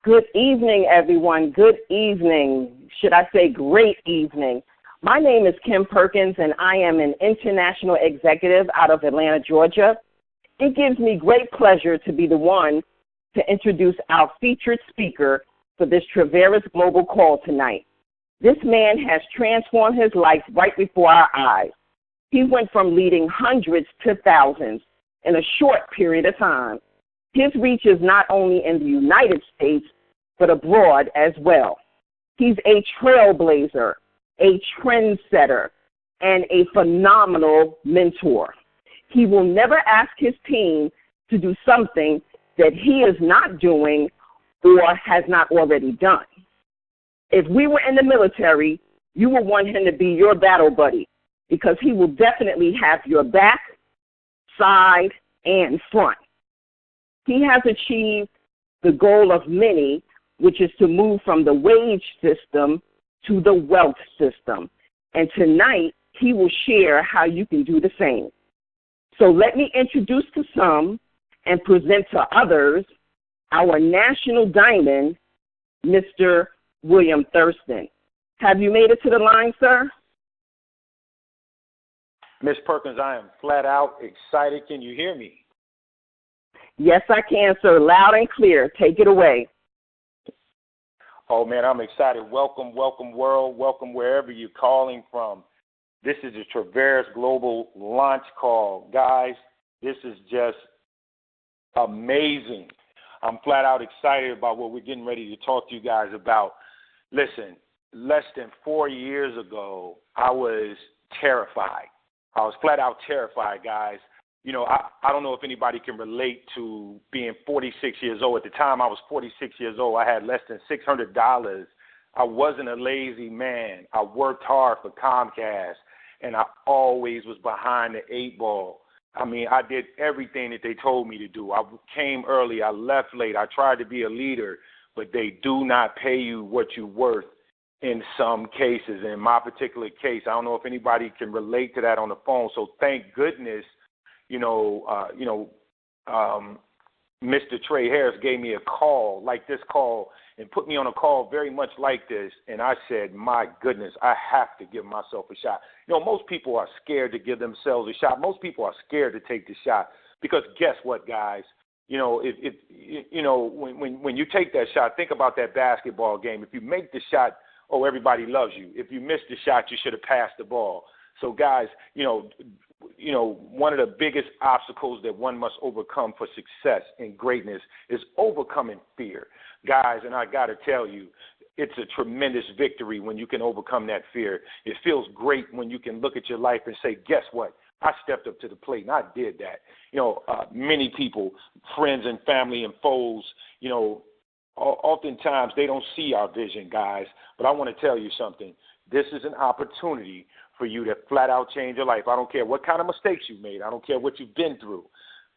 Good evening, everyone. Good evening. Should I say great evening? My name is Kim Perkins, and I am an international executive out of Atlanta, Georgia. It gives me great pleasure to be the one to introduce our featured speaker for this Traveras Global call tonight. This man has transformed his life right before our eyes. He went from leading hundreds to thousands in a short period of time. His reach is not only in the United States, but abroad as well. He's a trailblazer, a trendsetter, and a phenomenal mentor. He will never ask his team to do something that he is not doing or has not already done. If we were in the military, you would want him to be your battle buddy because he will definitely have your back, side, and front. He has achieved the goal of many, which is to move from the wage system to the wealth system. And tonight, he will share how you can do the same. So let me introduce to some and present to others our national diamond, Mr. William Thurston. Have you made it to the line, sir? Ms. Perkins, I am flat out excited. Can you hear me? Yes, I can, sir. Loud and clear. Take it away. Oh, man, I'm excited. Welcome, welcome, world. Welcome wherever you're calling from. This is the Traveras Global launch call. Guys, this is just amazing. I'm flat out excited about what we're getting ready to talk to you guys about. Listen, less than 4 years ago, I was terrified. I was flat out terrified, guys. You know, I don't know if anybody can relate to being 46 years old. At the time I was 46 years old, I had less than $600. I wasn't a lazy man. I worked hard for Comcast, and I always was behind the 8 ball. I mean, I did everything that they told me to do. I came early. I left late. I tried to be a leader, but they do not pay you what you're worth in some cases. In my particular case, I don't know if anybody can relate to that on the phone. So thank goodness, Mr. Trey Harris gave me a call like this call and put me on a call very much like this. And I said, my goodness, I have to give myself a shot. You know, most people are scared to give themselves a shot. Most people are scared to take the shot because guess what, guys? You know, when you take that shot, think about that basketball game. If you make the shot, oh, everybody loves you. If you miss the shot, you should have passed the ball. So, guys, one of the biggest obstacles that one must overcome for success and greatness is overcoming fear. Guys, and I got to tell you, it's a tremendous victory when you can overcome that fear. It feels great when you can look at your life and say, guess what? I stepped up to the plate, and I did that. Many people, friends and family and foes, oftentimes they don't see our vision, guys. But I want to tell you something. This is an opportunity for you to flat out change your life. I don't care what kind of mistakes you made. I don't care what you've been through.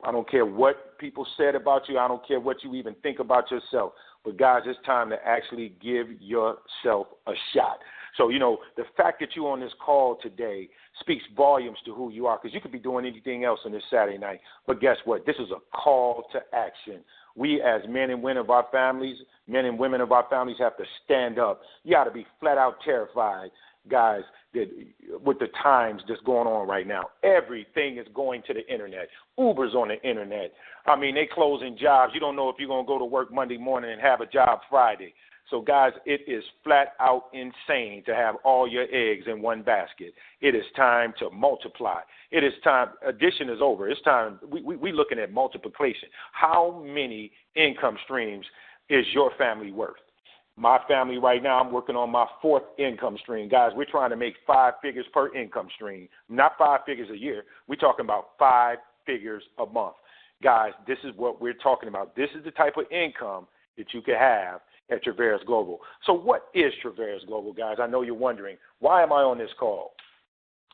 I don't care what people said about you. I don't care what you even think about yourself. But, guys, it's time to actually give yourself a shot. So, the fact that you're on this call today speaks volumes to who you are because you could be doing anything else on this Saturday night. But guess what? This is a call to action. We as men and women of our families have to stand up. You got to be flat out terrified, guys, that with the times that's going on right now. Everything is going to the internet. Uber's on the internet. I mean, they closing jobs. You don't know if you're going to go to work Monday morning and have a job Friday. So, guys, it is flat out insane to have all your eggs in one basket. It is time to multiply. It is time. Addition is over. It's time. We looking at multiplication. How many income streams is your family worth? My family right now, I'm working on my 4th income stream. Guys, we're trying to make 5 figures per income stream. Not 5 figures a year. We're talking about 5 figures a month. Guys, this is what we're talking about. This is the type of income that you can have at Traveras Global. So what is Traveras Global, guys? I know you're wondering, why am I on this call?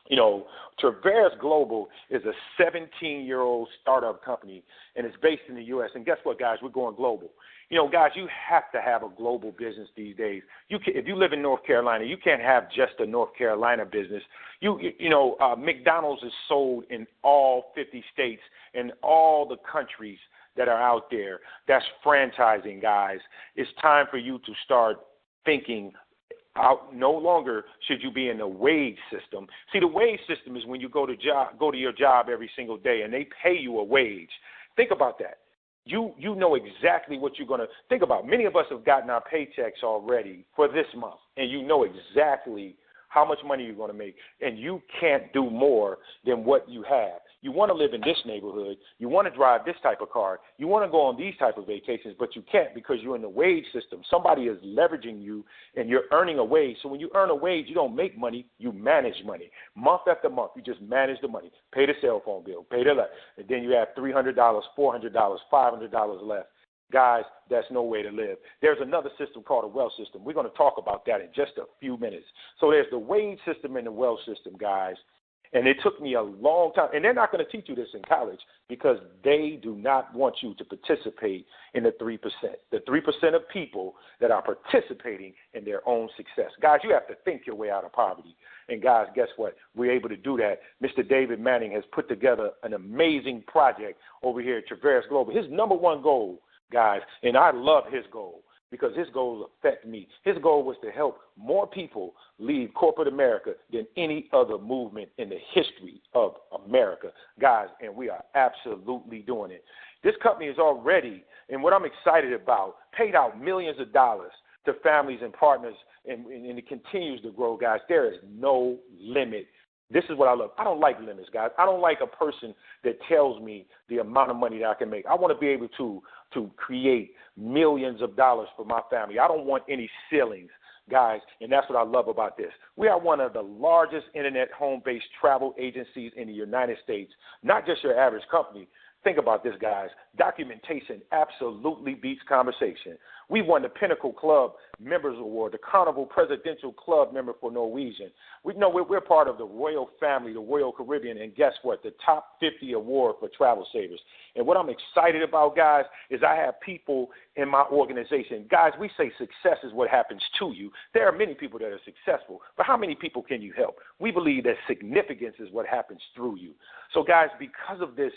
Traveras Global is a 17-year-old startup company, and it's based in the U.S. And guess what, guys? We're going global. Guys, you have to have a global business these days. If you live in North Carolina, you can't have just a North Carolina business. McDonald's is sold in all 50 states and all the countries that are out there that's franchising, guys, it's time for you to start thinking out. No longer should you be in the wage system. See, the wage system is when you go to your job every single day and they pay you a wage. Think about that. You know exactly what you're going to think about. Many of us have gotten our paychecks already for this month, and you know exactly how much money you're going to make, and you can't do more than what you have. You want to live in this neighborhood. You want to drive this type of car. You want to go on these type of vacations, but you can't because you're in the wage system. Somebody is leveraging you, and you're earning a wage. So when you earn a wage, you don't make money. You manage money. Month after month, you just manage the money. Pay the cell phone bill, pay the light, and then you have $300, $400, $500 left. Guys, that's no way to live. There's another system called a wealth system. We're going to talk about that in just a few minutes. So there's the wage system and the wealth system, guys. And it took me a long time. And they're not going to teach you this in college because they do not want you to participate in the 3%. The 3% of people that are participating in their own success. Guys, you have to think your way out of poverty. And, guys, guess what? We're able to do that. Mr. David Manning has put together an amazing project over here at Traverse Global. His number one goal, guys, and I love his goal because his goals affect me. His goal was to help more people leave corporate America than any other movement in the history of America. Guys, and we are absolutely doing it. This company is already, and what I'm excited about, paid out millions of dollars to families and partners, and it continues to grow, guys. There is no limit. This is what I love. I don't like limits, guys. I don't like a person that tells me the amount of money that I can make. I want to be able to create millions of dollars for my family. I don't want any ceilings, guys, and that's what I love about this. We are one of the largest internet home-based travel agencies in the United States, not just your average company. Think about this, guys. Documentation absolutely beats conversation. We won the Pinnacle Club Members Award, the Carnival Presidential Club member for Norwegian. We're part of the Royal Family, the Royal Caribbean, and guess what? The top 50 award for travel savers. And what I'm excited about, guys, is I have people in my organization. Guys, we say success is what happens to you. There are many people that are successful, but how many people can you help? We believe that significance is what happens through you. So, guys, because of this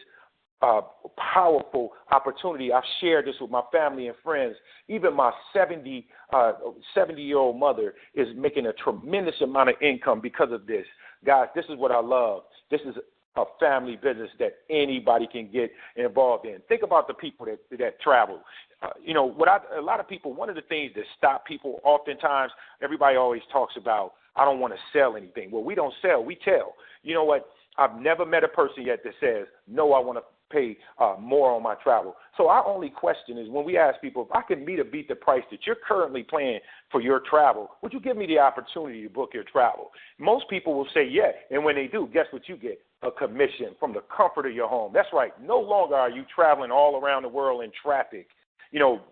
powerful opportunity, I've shared this with my family and friends. Even my 70-year-old mother is making a tremendous amount of income because of this. Guys, this is what I love. This is a family business that anybody can get involved in. Think about the people that travel. A lot of people, one of the things that stop people oftentimes, everybody always talks about, I don't want to sell anything. Well, we don't sell, we tell. You know what? I've never met a person yet that says, no, I want to pay more on my travel. So our only question is when we ask people, if I can meet or beat the price that you're currently paying for your travel, would you give me the opportunity to book your travel? Most people will say yes, and when they do, guess what you get? A commission from the comfort of your home. That's right. No longer are you traveling all around the world in traffic,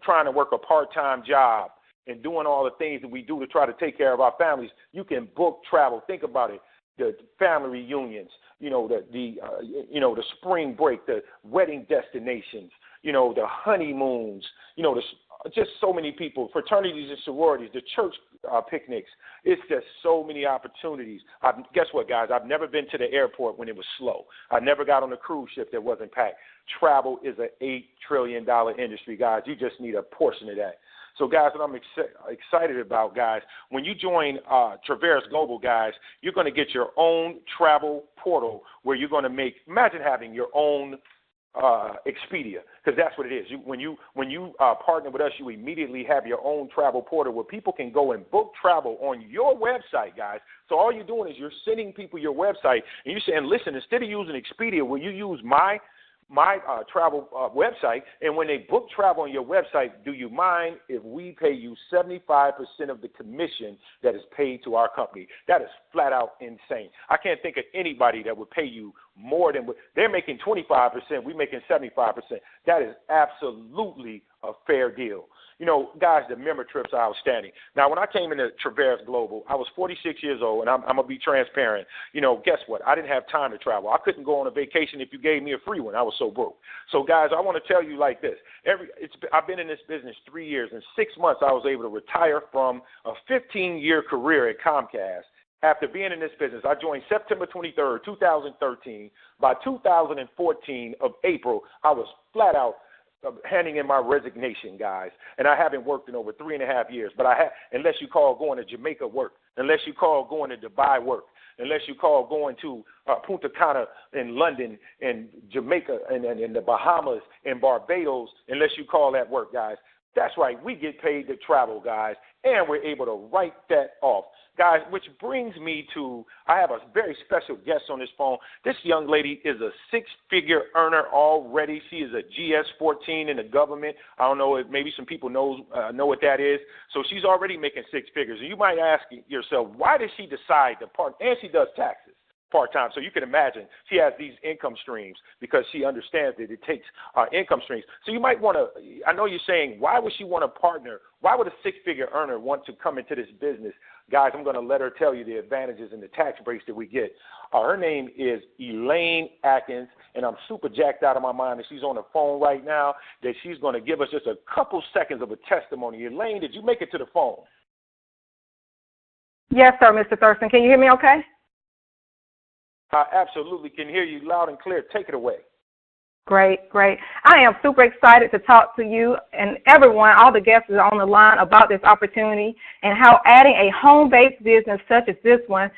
trying to work a part-time job and doing all the things that we do to try to take care of our families. You can book travel. Think about it. The family reunions, the spring break, the wedding destinations, the honeymoons, just so many people, fraternities and sororities, the church picnics. It's just so many opportunities. Guess what, guys? I've never been to the airport when it was slow. I never got on a cruise ship that wasn't packed. Travel is an $8 trillion industry, guys. You just need a portion of that. So, guys, what I'm excited about, guys, when you join Traverse Global, guys, you're going to get your own travel portal where you're going to imagine having your own Expedia, because that's what it is. When you partner with us, you immediately have your own travel portal where people can go and book travel on your website, guys. So all you're doing is you're sending people your website, and you're saying, listen, instead of using Expedia, will you use my travel website, and when they book travel on your website, do you mind if we pay you 75% of the commission that is paid to our company? That is flat out insane. I can't think of anybody that would pay you more than what they're making. 25%, we're making 75%. That is absolutely a fair deal. Guys, the member trips are outstanding. Now, when I came into Traverse Global, I was 46 years old, and I'm going to be transparent. Guess what? I didn't have time to travel. I couldn't go on a vacation if you gave me a free one. I was so broke. So, guys, I want to tell you like this. I've been in this business 3 years. In 6 months, I was able to retire from a 15-year career at Comcast. After being in this business, I joined September 23rd, 2013. By 2014 of April, I was flat out handing in my resignation, guys, and I haven't worked in over 3.5 years. But unless you call going to Jamaica work, unless you call going to Dubai work, unless you call going to Punta Cana in London and Jamaica and the Bahamas and Barbados, unless you call that work, guys. That's right. We get paid to travel, guys, and we're able to write that off. Guys, which brings me to, I have a very special guest on this phone. This young lady is a six-figure earner already. She is a GS-14 in the government. I don't know if maybe some people know what that is. So she's already making six figures. And you might ask yourself, why did she decide to part? And she does taxes part-time. So you can imagine she has these income streams because she understands that it takes income streams. So you might want to, I know you're saying, why would she want to partner? Why would a six-figure earner want to come into this business? Guys, I'm going to let her tell you the advantages and the tax breaks that we get. Her name is Elaine Atkins, and I'm super jacked out of my mind that she's on the phone right now, that she's going to give us just a couple seconds of a testimony. Elaine, did you make it to the phone? Yes, sir, Mr. Thurston. Can you hear me okay? I absolutely can hear you loud and clear. Take it away. Great, great. I am super excited to talk to you and everyone, all the guests are on the line about this opportunity and how adding a home-based business such as this one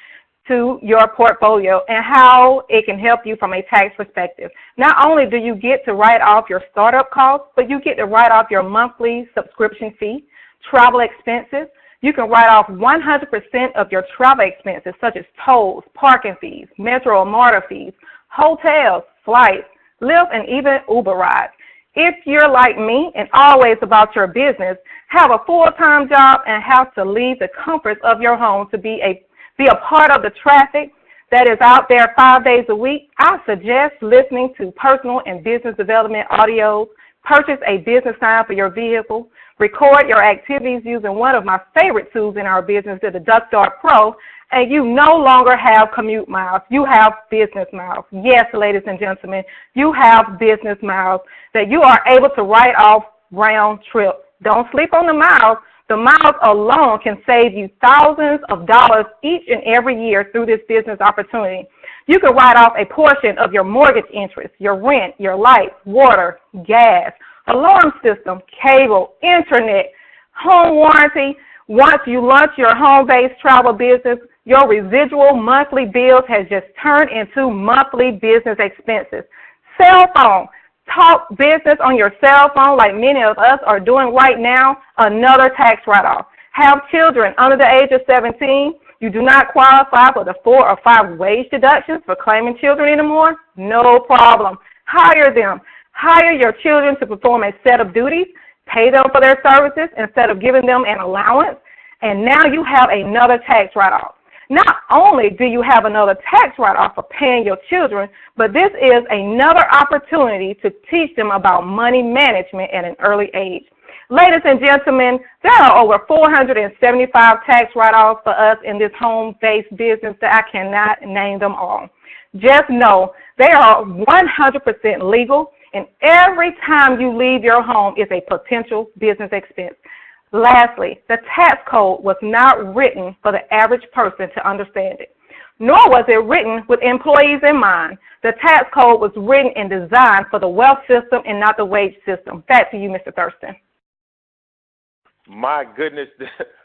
to your portfolio and how it can help you from a tax perspective. Not only do you get to write off your startup costs, but you get to write off your monthly subscription fee, travel expenses. You can write off 100% of your travel expenses, such as tolls, parking fees, metro or MARTA fees, hotels, flights, Lyft, and even Uber rides. If you're like me and always about your business, have a full-time job, and have to leave the comforts of your home to be a part of the traffic that is out there 5 days a week, I suggest listening to personal and business development audios. Purchase a business sign for your vehicle. Record your activities using one of my favorite tools in our business, the DuckDart Pro, and you no longer have commute miles. You have business miles. Yes, ladies and gentlemen, you have business miles that you are able to write off round trip. Don't sleep on the miles. The miles alone can save you thousands of dollars each and every year through this business opportunity. You can write off a portion of your mortgage interest, your rent, your lights, water, gas, alarm system, cable, internet, home warranty. Once you launch your home-based travel business, your residual monthly bills has just turned into monthly business expenses. Cell phone. Talk business on your cell phone like many of us are doing right now, another tax write-off. Have children under the age of 17. You do not qualify for the 4 or 5 wage deductions for claiming children anymore? No problem. Hire them. Hire your children to perform a set of duties. Pay them for their services instead of giving them an allowance. And now you have another tax write-off. Not only do you have another tax write-off for paying your children, but this is another opportunity to teach them about money management at an early age. Ladies and gentlemen, there are over 475 tax write-offs for us in this home-based business that I cannot name them all. Just know they are 100% legal, and every time you leave your home is a potential business expense. Lastly, the tax code was not written for the average person to understand it, nor was it written with employees in mind. The tax code was written and designed for the wealth system and not the wage system. Back to you, Mr. Thurston. My goodness,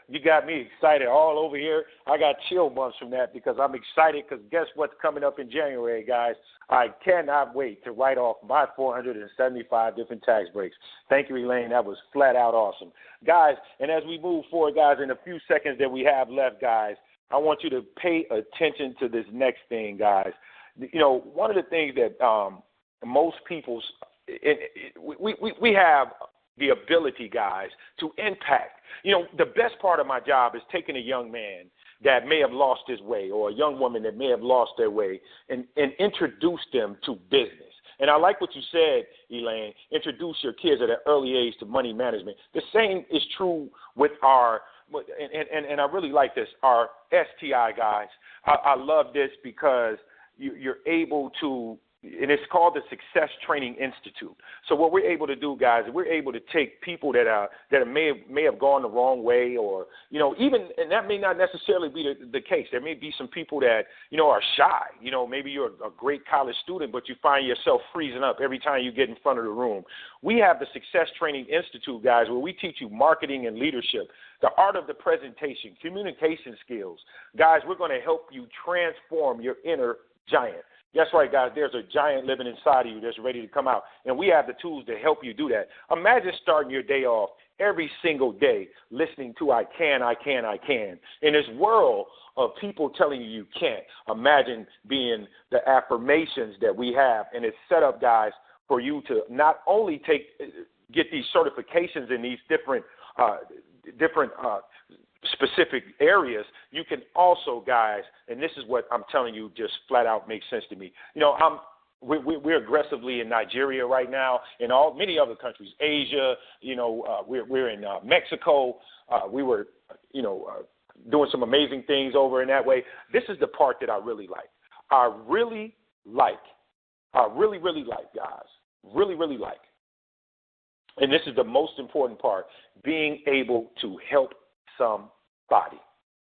you got me excited all over here. I got chill bumps from that because I'm excited because guess what's coming up in January, guys? I cannot wait to write off my 475 different tax breaks. Thank you, Elaine. That was flat out awesome. Guys, and as we move forward, guys, in a few seconds that we have left, guys, I want you to pay attention to this next thing, guys. You know, one of the things that most people's, we have the ability, guys, to impact. You know, the best part of my job is taking a young man that may have lost his way or a young woman that may have lost their way and introduce them to business. And I like what you said, Elaine, introduce your kids at an early age to money management. The same is true with our, and I really like this, our STI guys. I love this because you're able to and it's called the Success Training Institute. So what we're able to do, guys, is we're able to take people that may have gone the wrong way, or even, and that may not necessarily be the case. There may be some people that are shy. Maybe you're a great college student, but you find yourself freezing up every time you get in front of the room. We have the Success Training Institute, guys, where we teach you marketing and leadership, the art of the presentation, communication skills. Guys, we're going to help you transform your inner giant. That's right, guys. There's a giant living inside of you that's ready to come out, and we have the tools to help you do that. Imagine starting your day off every single day listening to I can, I can, I can. In this world of people telling you can't, imagine being the affirmations that we have, and it's set up, guys, for you to not only get these certifications in these different specific areas. You can also, guys, and this is what I'm telling you just flat out makes sense to me. We're aggressively in Nigeria right now, in many other countries, Asia. We're in Mexico. We were, doing some amazing things over in that way. This is the part that I really like. I really, really like, guys. Really, really like. And this is the most important part, being able to help somebody.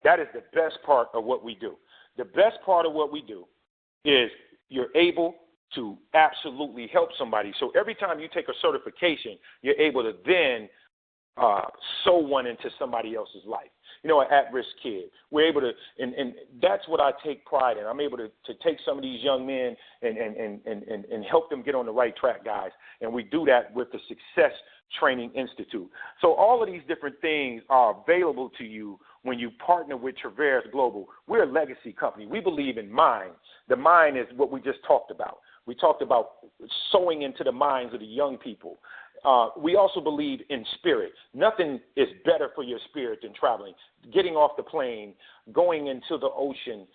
That is the best part of what we do. The best part of what we do is you're able to absolutely help somebody. So every time you take a certification, you're able to then sow one into somebody else's life. An at-risk kid. We're able to, and that's what I take pride in. I'm able to take some of these young men and help them get on the right track, guys. And we do that with the Success Training Institute. So all of these different things are available to you when you partner with Traverse Global. We're a legacy company. We believe in mind. The mind is what we just talked about. We talked about sowing into the minds of the young people. We also believe in spirit. Nothing is better for your spirit than traveling, getting off the plane, going into the ocean,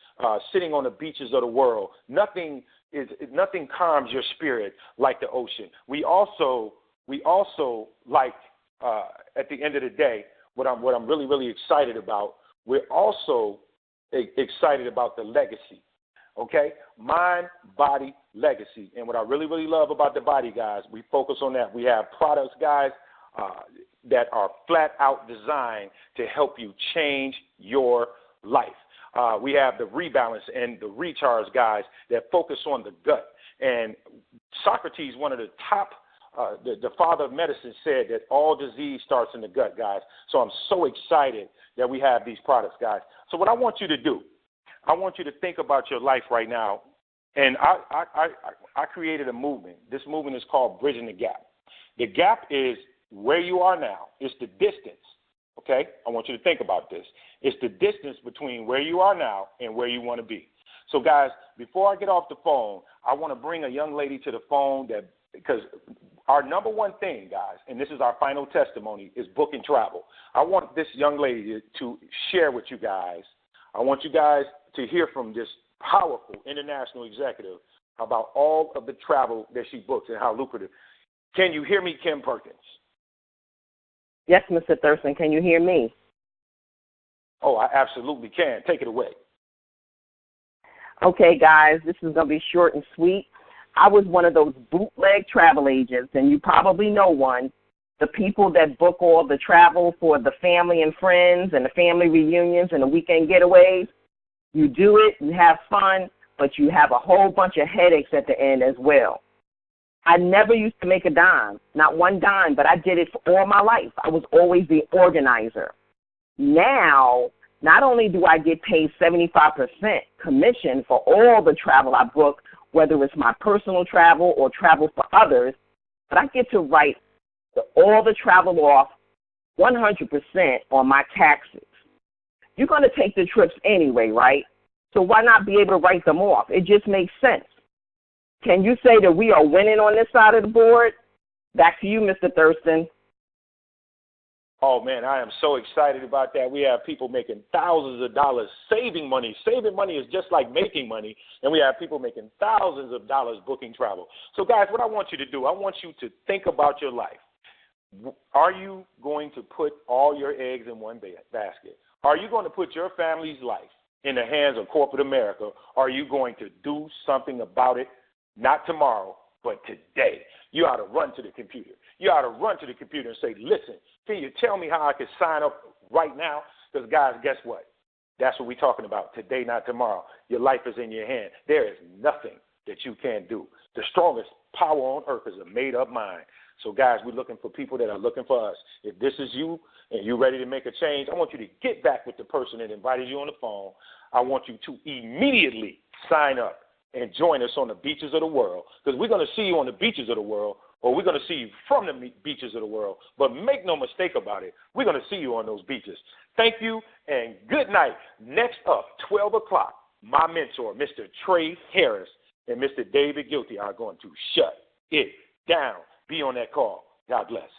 sitting on the beaches of the world. Nothing calms your spirit like the ocean. We also like, at the end of the day, what I'm really, really excited about, we're also excited about the legacy. Okay? Mind, body, legacy. And what I really, really love about the body, guys, we focus on that. We have products, guys, that are flat out designed to help you change your life. We have the rebalance and the recharge, guys, that focus on the gut. And Socrates, one of the top, the father of medicine, said that all disease starts in the gut, guys. So I'm so excited that we have these products, guys. So what I want you to do, I want you to think about your life right now. And I created a movement. This movement is called Bridging the Gap. The gap is where you are now. It's the distance, okay? I want you to think about this. It's the distance between where you are now and where you want to be. So, guys, before I get off the phone, I want to bring a young lady to the phone because our number one thing, guys, and this is our final testimony, is booking travel. I want this young lady to share with you guys. I want you guys to hear from this powerful international executive about all of the travel that she books and how lucrative. Can you hear me, Kim Perkins? Yes, Mr. Thurston, can you hear me? Oh, I absolutely can. Take it away. Okay, guys, this is going to be short and sweet. I was one of those bootleg travel agents, and you probably know one, the people that book all the travel for the family and friends and the family reunions and the weekend getaways. You do it, you have fun, but you have a whole bunch of headaches at the end as well. I never used to make a dime, not one dime, but I did it for all my life. I was always the organizer. Now, not only do I get paid 75% commission for all the travel I book, whether it's my personal travel or travel for others, but I get to write all the travel off 100% on my taxes. You're going to take the trips anyway, right? So why not be able to write them off? It just makes sense. Can you say that we are winning on this side of the board? Back to you, Mr. Thurston. Oh, man, I am so excited about that. We have people making thousands of dollars saving money. Saving money is just like making money, and we have people making thousands of dollars booking travel. So, guys, what I want you to do, I want you to think about your life. Are you going to put all your eggs in one basket? Are you going to put your family's life in the hands of corporate America? Or are you going to do something about it not tomorrow, but today. You ought to run to the computer. You ought to run to the computer and say, listen, can you tell me how I can sign up right now? Because, guys, guess what? That's what we're talking about, today, not tomorrow. Your life is in your hand. There is nothing that you can't do. The strongest power on earth is a made-up mind. So, guys, we're looking for people that are looking for us. If this is you and you're ready to make a change, I want you to get back with the person that invited you on the phone. I want you to immediately sign up and join us on the beaches of the world, because we're going to see you on the beaches of the world, or we're going to see you from the beaches of the world. But make no mistake about it, we're going to see you on those beaches. Thank you, and good night. Next up, 12 o'clock, my mentor, Mr. Trey Harris, and Mr. David Guilty are going to shut it down. Be on that call. God bless.